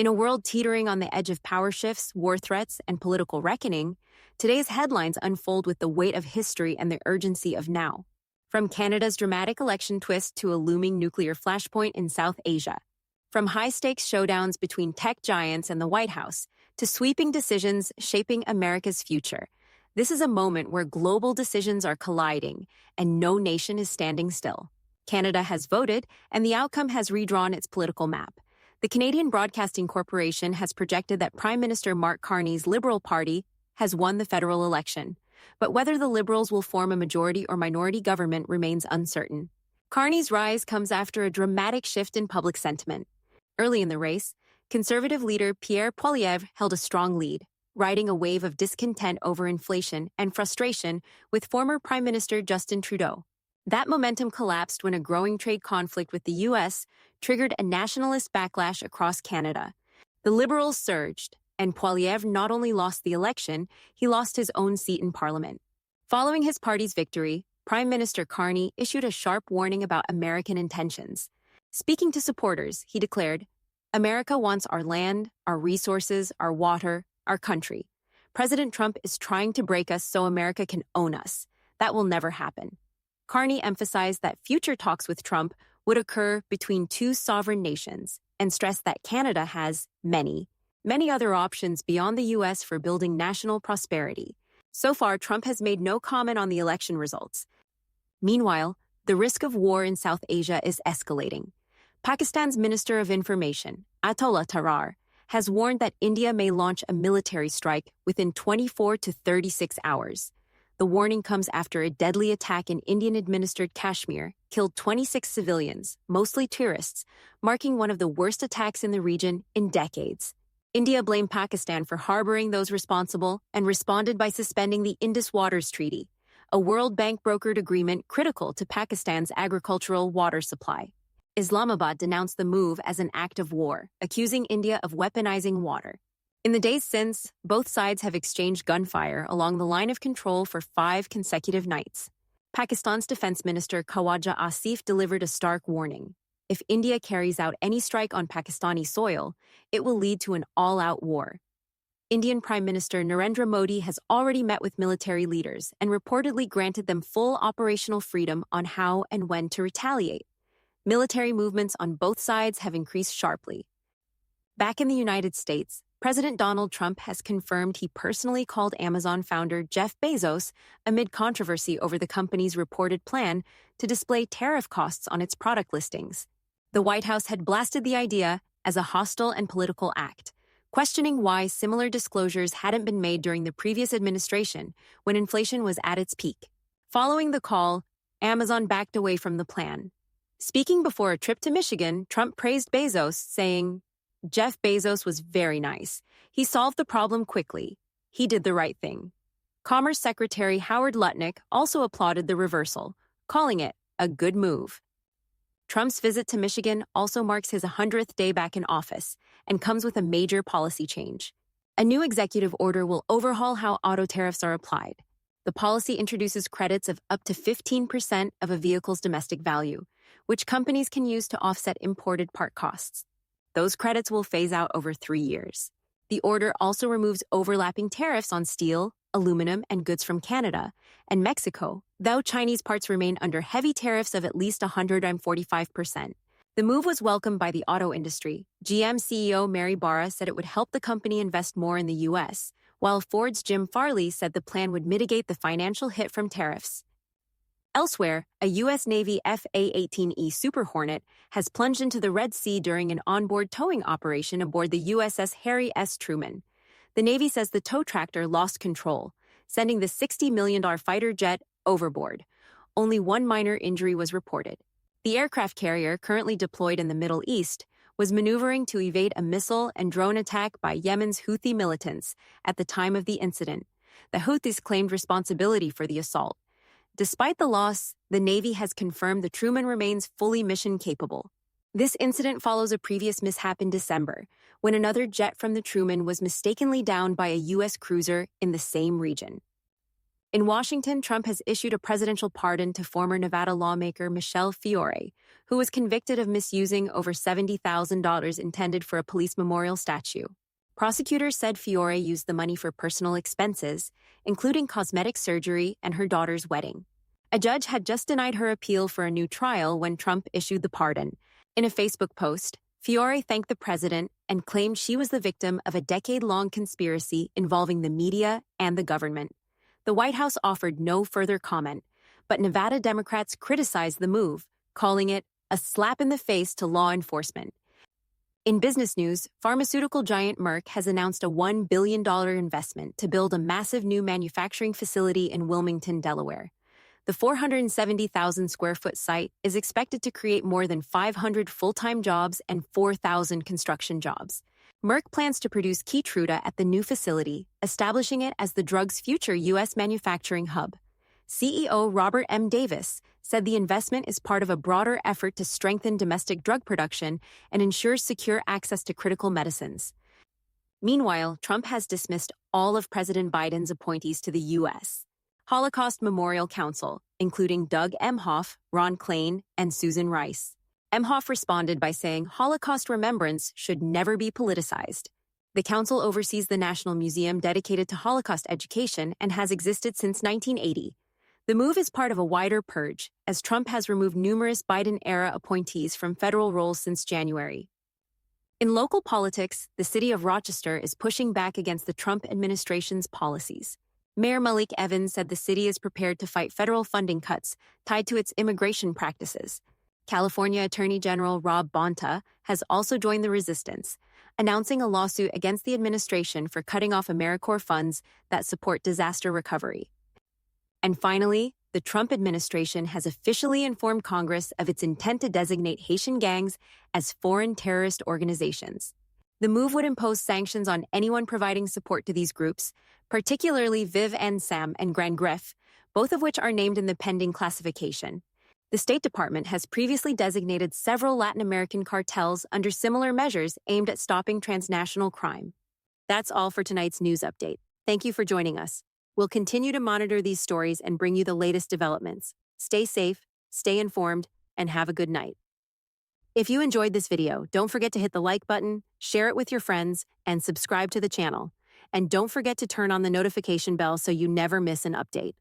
In a world teetering on the edge of power shifts, war threats, and political reckoning, today's headlines unfold with the weight of history and the urgency of now. From Canada's dramatic election twist to a looming nuclear flashpoint in South Asia. From high-stakes showdowns between tech giants and the White House to sweeping decisions shaping America's future, this is a moment where global decisions are colliding and no nation is standing still. Canada has voted, and the outcome has redrawn its political map. The Canadian Broadcasting Corporation has projected that Prime Minister Mark Carney's Liberal Party has won the federal election, but whether the Liberals will form a majority or minority government remains uncertain. Carney's rise comes after a dramatic shift in public sentiment. Early in the race, Conservative leader Pierre Poilievre held a strong lead, riding a wave of discontent over inflation and frustration with former Prime Minister Justin Trudeau. That momentum collapsed when a growing trade conflict with the U.S. triggered a nationalist backlash across Canada. The Liberals surged, and Poilievre not only lost the election, he lost his own seat in Parliament. Following his party's victory, Prime Minister Carney issued a sharp warning about American intentions. Speaking to supporters, he declared, "America wants our land, our resources, our water, our country. President Trump is trying to break us so America can own us. That will never happen." Carney emphasized that future talks with Trump would occur between two sovereign nations and stressed that Canada has many other options beyond the U.S. for building national prosperity. So far, Trump has made no comment on the election results. Meanwhile, the risk of war in South Asia is escalating. Pakistan's Minister of Information, Atullah Tarar, has warned that India may launch a military strike within 24 to 36 hours. The warning comes after a deadly attack in Indian-administered Kashmir killed 26 civilians, mostly tourists, marking one of the worst attacks in the region in decades. India blamed Pakistan for harboring those responsible and responded by suspending the Indus Waters Treaty, a World Bank-brokered agreement critical to Pakistan's agricultural water supply. Islamabad denounced the move as an act of war, accusing India of weaponizing water. In the days since, both sides have exchanged gunfire along the line of control for 5 consecutive nights. Pakistan's Defense Minister Khawaja Asif delivered a stark warning. If India carries out any strike on Pakistani soil, it will lead to an all-out war. Indian Prime Minister Narendra Modi has already met with military leaders and reportedly granted them full operational freedom on how and when to retaliate. Military movements on both sides have increased sharply. Back in the United States, President Donald Trump has confirmed he personally called Amazon founder Jeff Bezos amid controversy over the company's reported plan to display tariff costs on its product listings. The White House had blasted the idea as a hostile and political act, questioning why similar disclosures hadn't been made during the previous administration when inflation was at its peak. Following the call, Amazon backed away from the plan. Speaking before a trip to Michigan, Trump praised Bezos, saying, "Jeff Bezos was very nice. He solved the problem quickly. He did the right thing." Commerce Secretary Howard Lutnick also applauded the reversal, calling it a good move. Trump's visit to Michigan also marks his 100th day back in office and comes with a major policy change. A new executive order will overhaul how auto tariffs are applied. The policy introduces credits of up to 15% of a vehicle's domestic value, which companies can use to offset imported part costs. Those credits will phase out over 3 years. The order also removes overlapping tariffs on steel, aluminum, and goods from Canada and Mexico, though Chinese parts remain under heavy tariffs of at least 145%. The move was welcomed by the auto industry. GM CEO Mary Barra said it would help the company invest more in the U.S., while Ford's Jim Farley said the plan would mitigate the financial hit from tariffs. Elsewhere, a U.S. Navy F/A-18E Super Hornet has plunged into the Red Sea during an onboard towing operation aboard the USS Harry S. Truman. The Navy says the tow tractor lost control, sending the $60 million fighter jet overboard. Only one minor injury was reported. The aircraft carrier, currently deployed in the Middle East, was maneuvering to evade a missile and drone attack by Yemen's Houthi militants at the time of the incident. The Houthis claimed responsibility for the assault. Despite the loss, the Navy has confirmed the Truman remains fully mission-capable. This incident follows a previous mishap in December, when another jet from the Truman was mistakenly downed by a U.S. cruiser in the same region. In Washington, Trump has issued a presidential pardon to former Nevada lawmaker Michelle Fiore, who was convicted of misusing over $70,000 intended for a police memorial statue. Prosecutors said Fiore used the money for personal expenses, including cosmetic surgery and her daughter's wedding. A judge had just denied her appeal for a new trial when Trump issued the pardon. In a Facebook post, Fiore thanked the president and claimed she was the victim of a decade-long conspiracy involving the media and the government. The White House offered no further comment, but Nevada Democrats criticized the move, calling it a slap in the face to law enforcement. In business news, pharmaceutical giant Merck has announced a $1 billion investment to build a massive new manufacturing facility in Wilmington, Delaware. The 470,000 square foot site is expected to create more than 500 full-time jobs and 4,000 construction jobs. Merck plans to produce Keytruda at the new facility, establishing it as the drug's future U.S. manufacturing hub. CEO Robert M. Davis said the investment is part of a broader effort to strengthen domestic drug production and ensure secure access to critical medicines. Meanwhile, Trump has dismissed all of President Biden's appointees to the U.S. Holocaust Memorial Council, including Doug Emhoff, Ron Klain, and Susan Rice. Emhoff responded by saying Holocaust remembrance should never be politicized. The council oversees the National Museum dedicated to Holocaust education and has existed since 1980. The move is part of a wider purge, as Trump has removed numerous Biden-era appointees from federal roles since January. In local politics, the city of Rochester is pushing back against the Trump administration's policies. Mayor Malik Evans said the city is prepared to fight federal funding cuts tied to its immigration practices. California Attorney General Rob Bonta has also joined the resistance, announcing a lawsuit against the administration for cutting off AmeriCorps funds that support disaster recovery. And finally, the Trump administration has officially informed Congress of its intent to designate Haitian gangs as foreign terrorist organizations. The move would impose sanctions on anyone providing support to these groups, particularly Viv and Sam and Grand Gref, both of which are named in the pending classification. The State Department has previously designated several Latin American cartels under similar measures aimed at stopping transnational crime. That's all for tonight's news update. Thank you for joining us. We'll continue to monitor these stories and bring you the latest developments. Stay safe, stay informed, and have a good night. If you enjoyed this video, don't forget to hit the like button, share it with your friends, and subscribe to the channel. And don't forget to turn on the notification bell so you never miss an update.